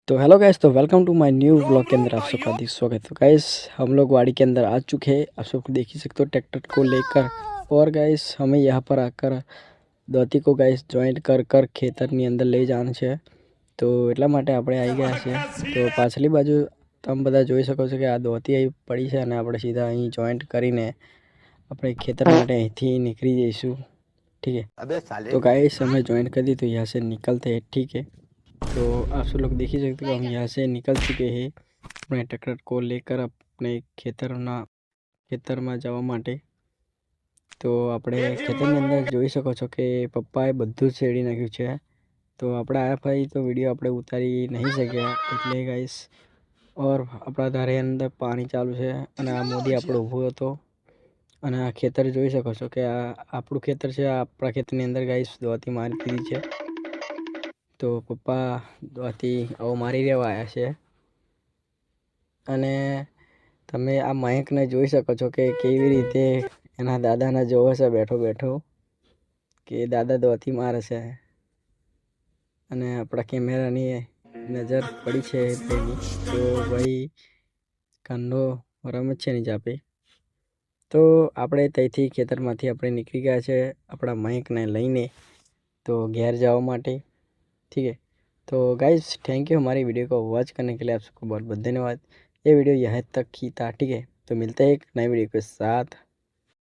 तो hello guys, तो welcome to my new vlog के अंदर आप सबका हार्दिक स्वागत है। तो गाइस हम लोग वाड़ी के अंदर आ चुके हैं। आप सबको देख ही सकते हो ट्रैक्टर को लेकर। और गाइस हमें यहाँ पर आकर દોતી को गाइस જોઈન્ટ कर ખેતરની અંદર લઈ જવાનું છે। તો એટલા માટે આપણે આવી ગયા છે। તો પાછલી બાજુ તમે બધા જોઈ શકો છો કે આ દોતી અહીં પડી છે અને આપણે સીધા અહીં જોઈન્ટ કરીને આપણે ખેતર માટે અહીંથી નીકળી જઈશું। ठीक है, तो गाइस हमें ज्वाइन कर दी, तो यहाँ से निकलते हैं। ठीक है, तो आप सब लोग देख ही सकते हो हम यहाँ से निकल चुके हैं अपने ट्रैक्टर को लेकर अपने ખેતર में જવા માટે। તો આપણે ખેતરની અંદર જોઈ શકો છો કે પપ્પાએ બધું જ શેડી નાખ્યું છે। તો આપણે આયા ભાઈ તો વિડીયો આપણે ઉતારી નહીં શક્યા એટલે ગાઈસ। और આપણા ધારે અંદર પાણી ચાલુ છે અને આ મોદી આપણો ઊભો હતો અને આ ખેતર જોઈ શકો છો કે આ આપણું ખેતર છે। આપણા ખેતરની અંદર ગાઈસ દોતી મારી દીધી છે। તો પપ્પા દોતી આવો મારી રહેવા આવ્યા છે અને તમે આ મયંકને જોઈ શકો છો કે કેવી રીતે એના દાદાને જોવે છે બેઠો બેઠો કે દાદા દોતી મારે છે અને આપણા કેમેરાની નજર પડી છે ભાઈની। તો ભાઈ કાંડો રમે છે ની જાપે। તો આપણે ત્યાંથી ખેતરમાંથી આપણે નીકળી ગયા છે આપણા મયંકને લઈને तो घर जाओ माटे। ठीक है, तो गाइस थैंक यू हमारी वीडियो को वॉच करने के लिए। आप सबको बहुत बहुत धन्यवाद। ये वीडियो यहाँ तक ही था। ठीक है, तो मिलते हैं एक नए वीडियो के साथ।